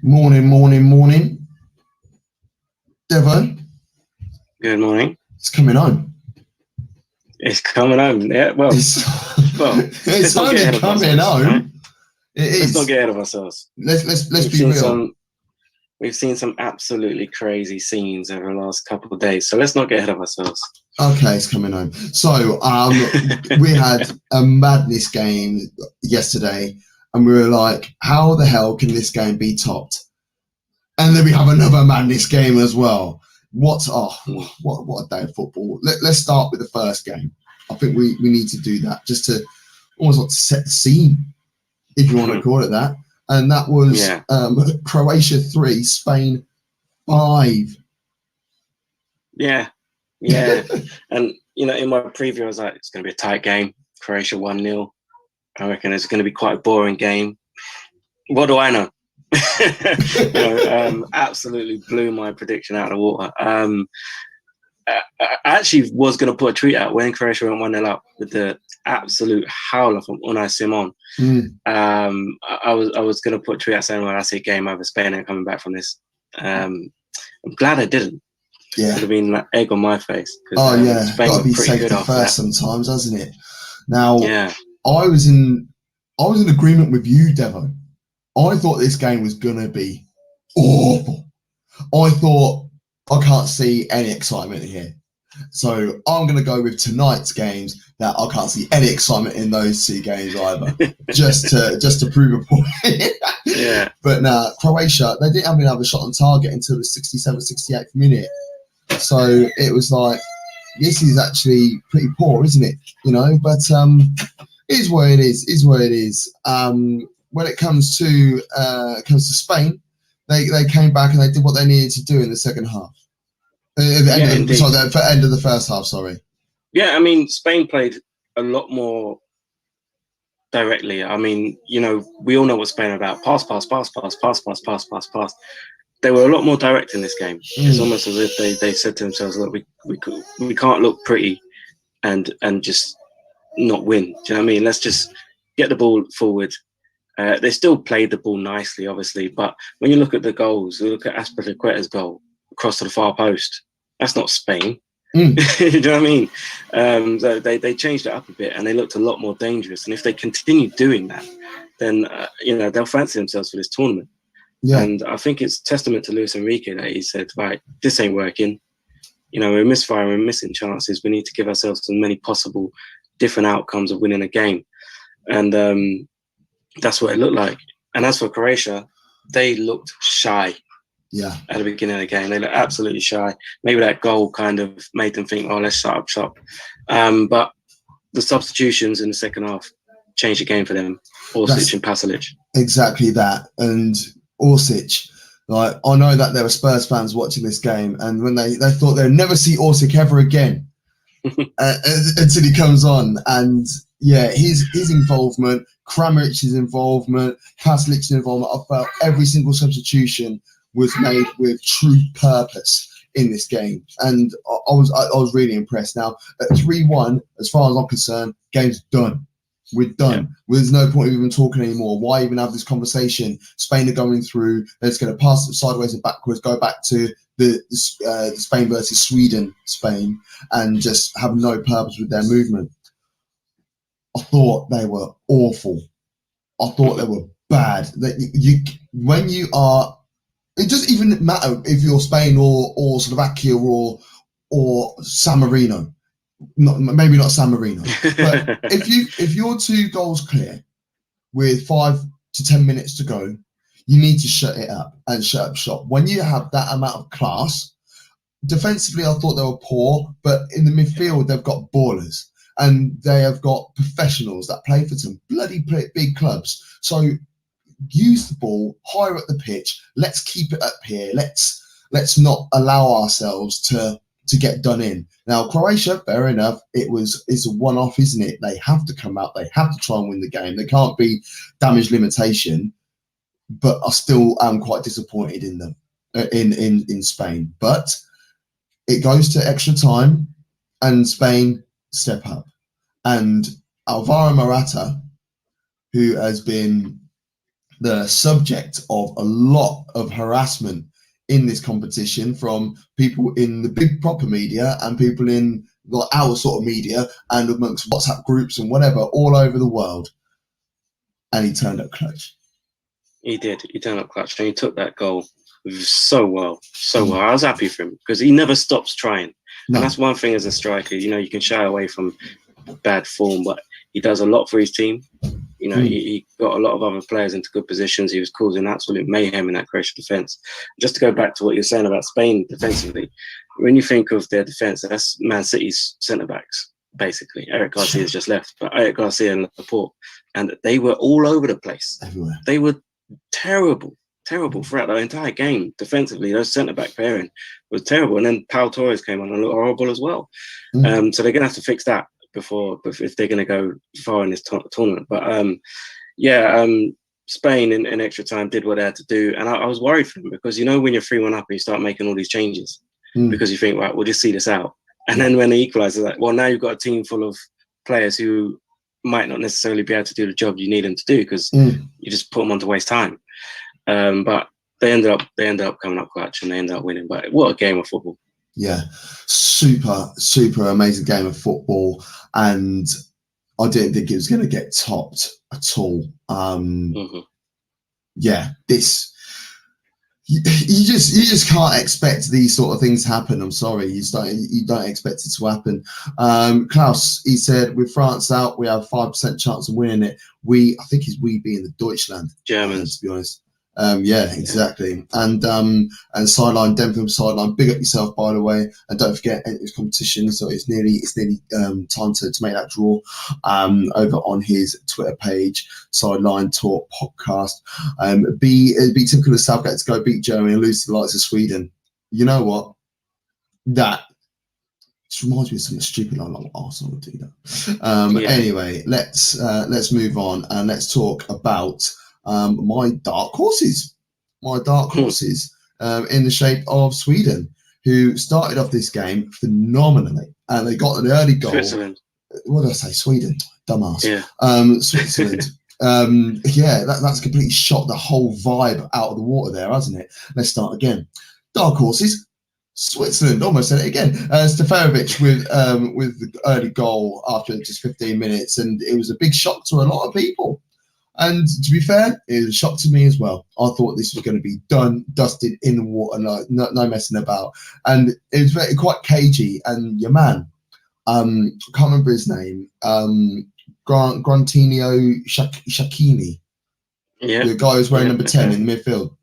Morning, morning, morning. Devo, Good morning. it's coming home. It's coming home. Yeah, well, It's only coming home. Right? Let's not get ahead of ourselves. Let's be real. We've seen some absolutely crazy scenes over the last couple of days, so let's not get ahead of ourselves. Okay, it's coming home. So we had a madness game yesterday, and we were like, how the hell can this game be topped? And then we have another madness game as well. What a day of football. Let's start with the first game. I think we need to do that just to almost like set the scene, if you want to call it that. And that was Croatia 3, Spain 5. Yeah. And, in my preview, I was like, it's going to be a tight game. Croatia 1-0. I reckon it's going to be quite a boring game. What do I know? Absolutely blew my prediction out of the water. I actually was going to put a tweet out when Croatia went 1-0 up with the absolute howler from Unai Simon. I was going to put a tweet out saying, well, I see a game over Spain and coming back from this. I'm glad I didn't. Yeah. It would have been like egg on my face. Spain got to be safe the first sometimes, hasn't it? Now, I was in agreement with you, Devo. I thought this game was going to be awful. I thought I can't see any excitement here. So I'm going to go with tonight's games that I can't see any excitement in those two games either, just to prove a point. Yeah. But now Croatia, they didn't have another shot on target until the 67th, 68th minute. So it was like, this is actually pretty poor, isn't it? But it is what it is. Is what it is. When it comes to Spain, they came back and they did what they needed to do in the second half. End of the first half. Sorry. Yeah, I mean, Spain played a lot more directly. I mean, we all know what Spain are about: pass. They were a lot more direct in this game. It's almost as if they said to themselves, "Look, we can't look pretty and just not win." Do you know what I mean? Let's just get the ball forward. They still played the ball nicely, obviously, but when you look at the goals, you look at Azpilicueta's goal across to the far post. That's not Spain. Do you know what I mean? So they changed it up a bit, and they looked a lot more dangerous. And if they continue doing that, then they'll fancy themselves for this tournament. Yeah. And I think it's testament to Luis Enrique that he said, right, this ain't working. We're misfiring, we're missing chances. We need to give ourselves as many possible different outcomes of winning a game. And that's what it looked like. And as for Croatia, they looked shy. Yeah. At the beginning of the game, they looked absolutely shy. Maybe that goal kind of made them think, "Oh, let's shut up shop." But the substitutions in the second half changed the game for them. Orsic and Pasalic. Exactly that. And Orsic, like, I know that there were Spurs fans watching this game, and when they thought they'd never see Orsic ever again until he comes on. And yeah, his involvement, Krameric's involvement, Pasalic's involvement, I felt every single substitution was made with true purpose in this game, and I was really impressed. Now at 3-1, as far as I'm concerned, game's done. We're done. Yeah. There's no point of even talking anymore. Why even have this conversation? Spain are going through. They're just going to pass it sideways and backwards, go back to the Spain versus Spain, and just have no purpose with their movement. I thought they were awful. I thought they were bad. When you are. It doesn't even matter if you're Spain or Slovakia or San Marino. Maybe not San Marino. But if you're 2 goals clear with 5 to 10 minutes to go, you need to shut it up and shut up shop. When you have that amount of class, defensively I thought they were poor, but in the midfield they've got ballers and they have got professionals that play for some bloody big clubs. So use the ball higher up the pitch. Let's keep it up here. Let's not allow ourselves to get done in. Now Croatia, fair enough, it's a one-off, isn't it? They have to come out. They have to try and win the game. They can't be damage limitation. But I still am quite disappointed in them in Spain. But it goes to extra time, and Spain step up. And Alvaro Morata, who has been the subject of a lot of harassment in this competition from people in the big proper media and people in like our sort of media and amongst WhatsApp groups and whatever all over the world. And he turned up clutch. He did. He turned up clutch and he took that goal so well. I was happy for him because he never stops trying. No. And that's one thing as a striker, you know, you can shy away from bad form, but he does a lot for his team. You know, he got a lot of other players into good positions. He was causing absolute mayhem in that Croatia defence. Just to go back to what you're saying about Spain defensively, when you think of their defence, that's Man City's centre-backs, basically. Eric Garcia's just left, but Eric Garcia and Laporte. And they were all over the place. Everywhere. They were terrible throughout the entire game. Defensively, those centre-back pairing was terrible. And then Pau Torres came on and looked horrible as well. So they're going to have to fix that if they're going to go far in this tournament. But Spain in extra time did what they had to do. And I was worried for them because, you know, when you're 3-1 up and you start making all these changes because you think, right, we'll just see this out. And then when they equalise, it's like, well, now you've got a team full of players who might not necessarily be able to do the job you need them to do because you just put them on to waste time. But they ended up coming up clutch and they ended up winning. But what a game of football. Yeah, super amazing game of football, and I didn't think it was going to get topped at all. Yeah, this you just can't expect these sort of things to happen. I'm sorry, you don't expect it to happen. Klaus, he said, with France out, we have 5% chance of winning it. I think he's we being the Deutschland Germans, to be honest. Yeah, exactly. And sideline, Denver sideline. Big up yourself, by the way, and don't forget it's competition. So it's nearly time to make that draw. Over on his Twitter page, Sideline Talk Podcast. Be typical of Southgate to go beat Germany and lose to the likes of Sweden. You know what? That just reminds me of something stupid like Arsenal would do that. Anyway, let's move on and let's talk about my dark horses in the shape of Sweden, who started off this game phenomenally, and they got an early goal. Switzerland. What did I say? Sweden, dumbass. Yeah. Switzerland. That's completely shot the whole vibe out of the water there, hasn't it? Let's start again. Dark horses. Switzerland, almost said it again. Stefanovich with the early goal after just 15 minutes, and it was a big shock to a lot of people. And to be fair, it was a shock to me as well. I thought this was going to be dusted in the water, no messing about. And it was quite cagey. And your man, I can't remember his name, Grantino Shakini, the guy who's wearing number 10 in the midfield,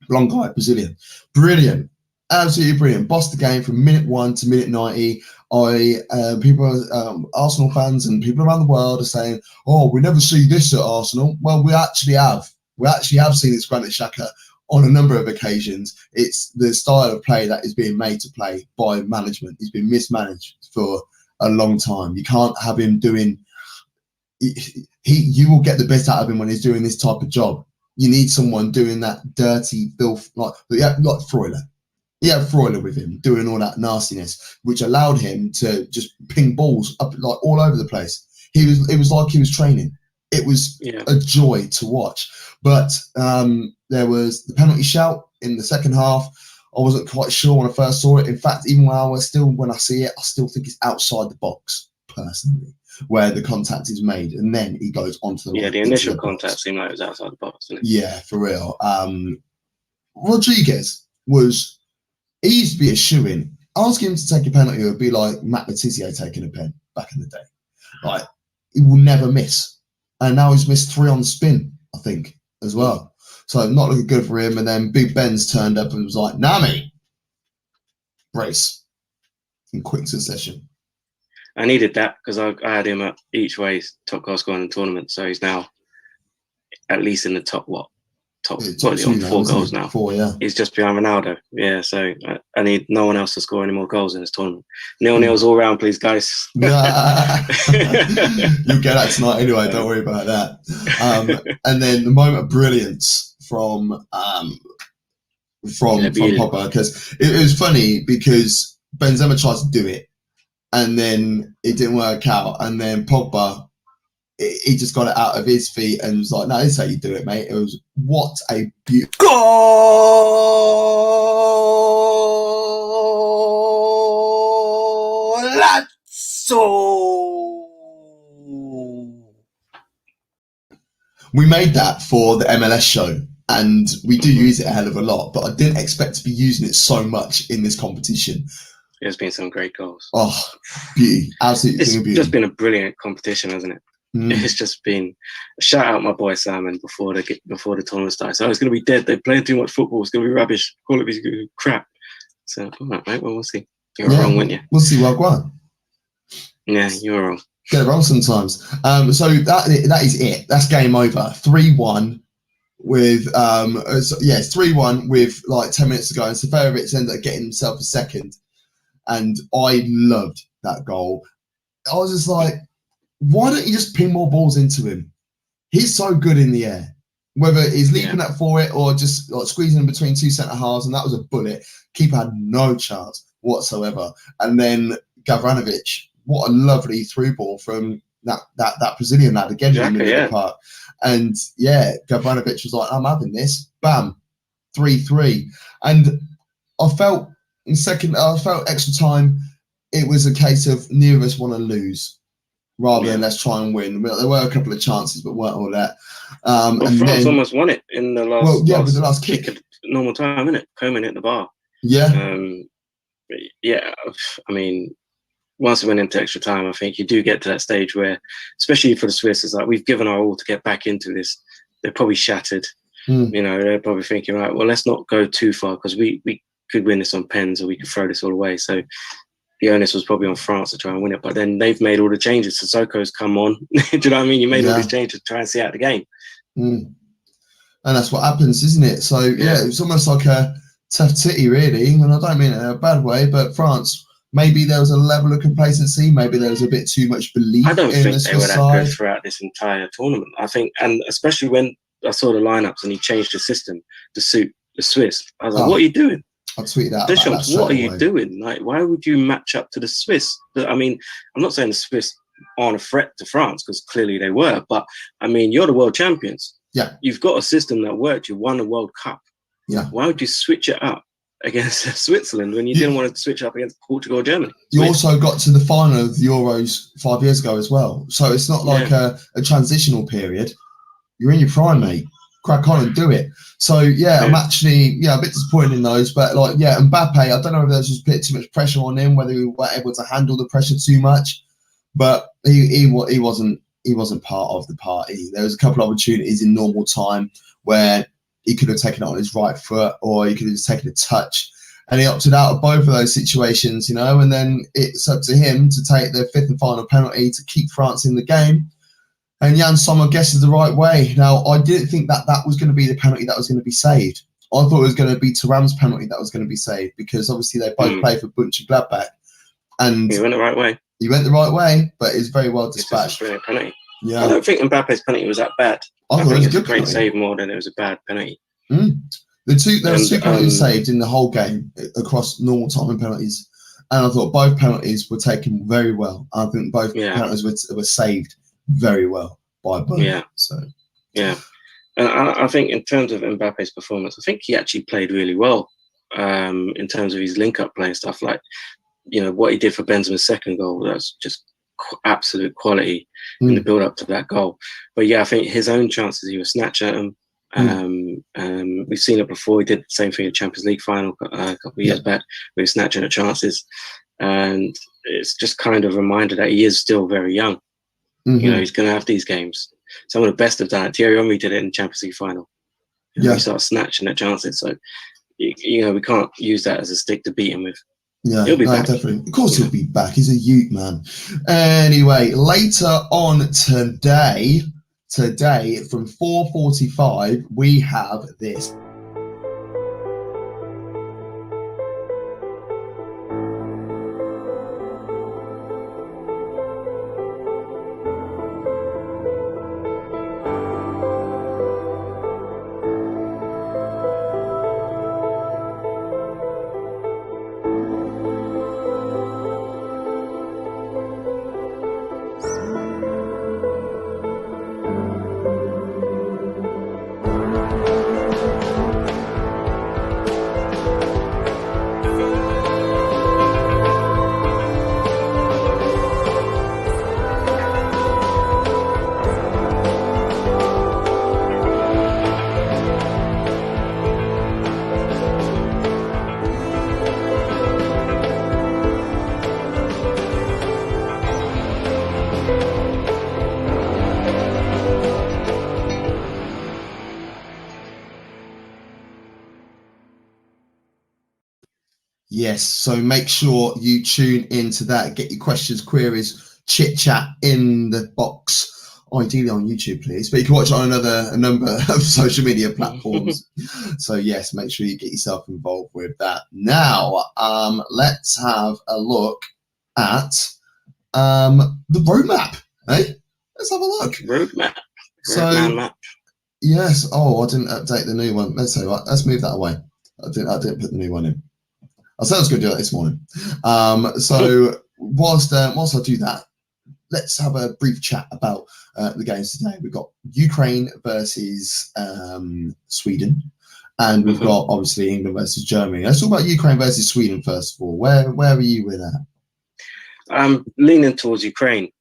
blonde guy, Brazilian, brilliant. Absolutely brilliant. Bossed the game from minute 1 to minute 90. Arsenal fans and people around the world are saying, "Oh, we never see this at Arsenal." Well, we actually have. We actually have seen this Granit Xhaka on a number of occasions. It's the style of play that is being made to play by management. He's been mismanaged for a long time. You can't have him doing. You will get the best out of him when he's doing this type of job. You need someone doing that dirty filth, like Freuler. He had Freuler with him doing all that nastiness, which allowed him to just ping balls up like all over the place. It was like he was training. It was a joy to watch. But there was the penalty shout in the second half. I wasn't quite sure when I first saw it. In fact, even when I see it, I still think it's outside the box, personally, where the contact is made, and then he goes onto the the initial contact seemed like it was outside the box, didn't it? Yeah, for real. Rodriguez was. He used to be a shoo-in. Ask him to take a penalty, it would be like Matt Letizia taking a pen back in the day. Like, he will never miss. And now he's missed 3 on the spin, I think, as well. So not looking good for him. And then Big Ben's turned up and was like, Nami, brace in quick succession. I needed that because I had him at each way top goal scorer in the tournament. So he's now at least in the top on 4 goals now. 4, yeah. He's just behind Ronaldo. Yeah, so I need no one else to score any more goals in this tournament. 0-0s all round, please, guys. You'll get that tonight anyway. Don't worry about that. And then the moment of brilliance from Pogba, because it was funny because Benzema tried to do it, and then it didn't work out, and then Pogba he just got it out of his feet and was like, no, this is how you do it, mate. It was, what a beautiful golazzo. We made that for the MLS show, and we do use it a hell of a lot, but I didn't expect to be using it so much in this competition. There's been some great goals. Oh, beauty. Absolutely. It's beauty. just been a brilliant competition, hasn't it? It's just been a shout out my boy Simon before the tournament started. So it's going to be dead. They're playing too much football. It's going to be rubbish. Call it crap. So, all right, mate. Well, we'll see. You were wrong, weren't you? We'll see what I want. Yeah, you were wrong. Get it wrong sometimes. So that is it. That's game over. 3-1 with it's 3-1 with like 10 minutes to go. And Seferovic ended up getting himself a second. And I loved that goal. I was just like, why don't you just ping more balls into him? He's so good in the air. Whether he's leaping up for it or just like squeezing in between two centre halves, and that was a bullet. Keeper had no chance whatsoever. And then Gavranovic, what a lovely through ball from that Brazilian lad again in the middle of the park. And Gavranovic was like, I'm having this. Bam, 3-3. And I felt extra time. It was a case of neither of us want to lose, rather than let's try and win. There were a couple of chances, but weren't all that. And France almost won it in the last. With the last kick at normal time, innit? Coman hit the bar. Yeah. I mean, once it went into extra time, I think you do get to that stage where, especially for the Swiss, it's like we've given our all to get back into this. They're probably shattered. You know, they're probably thinking, right, well, let's not go too far because we could win this on pens or we could throw this all away. So the onus was probably on France to try and win it. But then they've made all the changes. Sissoko's come on. Do you know what I mean? You made all these changes to try and see out the game. And that's what happens, isn't it? So, it's almost like a tough titty, really. And I don't mean it in a bad way, but France, maybe there was a level of complacency. Maybe there was a bit too much belief. I don't think they were that good throughout this entire tournament. I think, and especially when I saw the lineups and he changed the system to suit the Swiss, I was like, what are you doing? I tweeted out Deschamps, what are you doing? Like, why would you match up to the Swiss? I mean, I'm not saying the Swiss aren't a threat to France because clearly they were, but I mean, you're the world champions. Yeah. You've got a system that worked. You won a World Cup. Yeah. Why would you switch it up against Switzerland when you didn't want to switch up against Portugal or Germany? You also got to the final of the Euros 5 years ago as well. So it's not like a transitional period. You're in your prime, mate. Crack on and do it. So I'm actually a bit disappointed in those, but Mbappe, I don't know if there's just a bit too much pressure on him, whether we were able to handle the pressure too much, but he wasn't part of the party. There was a couple of opportunities in normal time where he could have taken it on his right foot or he could have just taken a touch, and he opted out of both of those situations, and then it's up to him to take the fifth and final penalty to keep France in the game. And Jan Sommer guesses the right way. Now, I didn't think that was going to be the penalty that was going to be saved. I thought it was going to be Thuram's penalty that was going to be saved because obviously they both play for Mönchengladbach. And he went the right way. He went the right way, but it's very well dispatched. It's a brilliant penalty. Yeah. I don't think Mbappe's penalty was that bad. I thought it was a great penalty. save more than it was a bad penalty. There were two penalties saved in the whole game across normal time and penalties. And I thought both penalties were taken very well. I think both penalties were saved very well by both. Yeah. So. Yeah. And I think in terms of Mbappe's performance, I think he actually played really well in terms of his link-up play and stuff. Like, what he did for Benzema's second goal, that's just absolute quality in the build-up to that goal. But I think his own chances, he was snatch at them. We've seen it before. He did the same thing in the Champions League final a couple of years back. We were snatching at chances. And it's just kind of a reminder that he is still very young. He's going to have these games. Some of the best have done it. Thierry Henry did it in the Champions League final. He started snatching at chances. So, we can't use that as a stick to beat him with. Yeah, he'll be back. Definitely. Of course he'll be back. He's a Ute, man. Anyway, later on today from 4:45, we have this. Yes, so make sure you tune into that. Get your questions, queries, chit chat in the box, ideally on YouTube, please. But you can watch it on a number of social media platforms. So yes, make sure you get yourself involved with that. Now, let's have a look at the roadmap. Hey, let's have a look. Roadmap. So map. yes. Oh, I didn't update the new one. Let's say what. Let's move that away. I didn't put the new one in. I said I was going to do that this morning. So whilst I do that, let's have a brief chat about the games today. We've got Ukraine versus Sweden, and we've got obviously England versus Germany. Let's talk about Ukraine versus Sweden first of all. Where are you with that? I'm leaning towards Ukraine,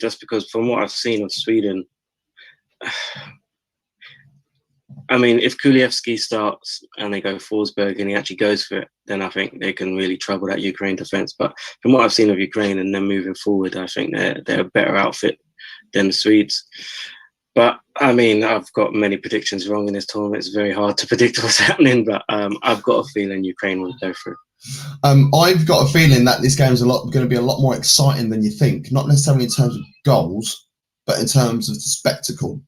just because from what I've seen of Sweden, I mean, if Kulievsky starts and they go Forsberg and he actually goes for it, then I think they can really trouble that Ukraine defense. But from what I've seen of Ukraine and them moving forward, I think they're a better outfit than the Swedes. But I mean, I've got many predictions wrong in this tournament. It's very hard to predict what's happening, but I've got a feeling Ukraine will go through. I've got a feeling that this game is going to be a lot more exciting than you think, not necessarily in terms of goals, but in terms of the spectacle.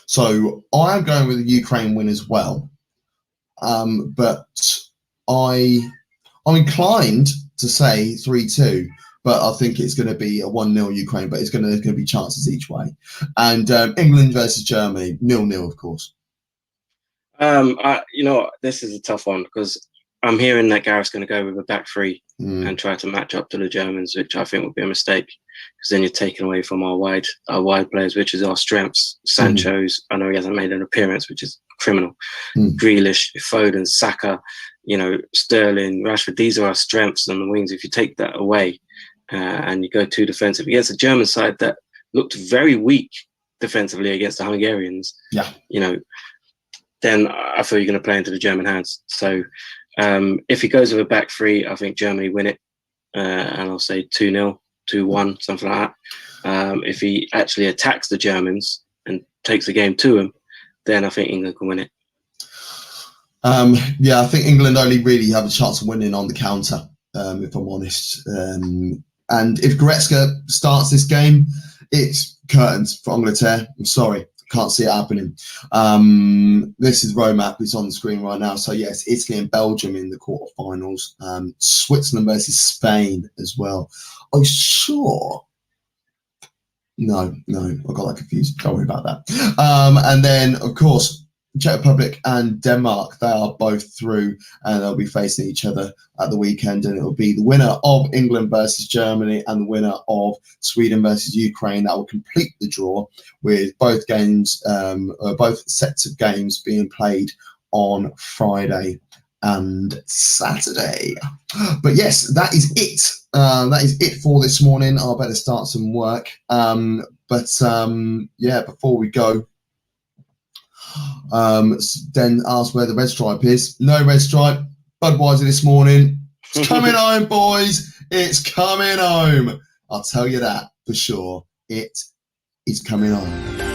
So I'm going with the Ukraine win as well, but I'm inclined to say 3-2, but I think it's going to be a 1-0 Ukraine, but it's going to be chances each way. And England versus Germany, 0-0, of course. You know, this is a tough one because I'm hearing that Gareth's going to go with a back three and try to match up to the Germans, which I think would be a mistake because then you're taking away from our wide players, which is our strengths. Sancho's, I know he hasn't made an appearance, which is criminal. Grealish, Foden, Saka, you know, Sterling, Rashford, these are our strengths on the wings. If you take that away and you go too defensive against a German side that looked very weak defensively against the Hungarians, you know, then I feel you're going to play into the German hands. So if he goes with a back three, I think Germany win it. And I'll say 2-0, 2-1, something like that. If he actually attacks the Germans and takes the game to them, then I think England can win it. I think England only really have a chance of winning on the counter, if I'm honest. And if Goretzka starts this game, it's curtains for Angleterre. I'm sorry. Can't see it happening. This is roadmap. It's on the screen right now. So yes, Italy and Belgium in the quarterfinals. Switzerland versus Spain as well. Oh, sure. No, I got that confused. Don't worry about that. And then of course, Czech Republic and Denmark, they are both through and they'll be facing each other at the weekend, and it will be the winner of England versus Germany and the winner of Sweden versus Ukraine that will complete the draw, with both games, both sets of games being played on Friday and Saturday. But yes, that is it. That is it for this morning. I better start some work. Before we go, then ask where the red stripe is. No red stripe. Budweiser this morning. It's coming home, boys. It's coming home. I'll tell you that for sure. It is coming home.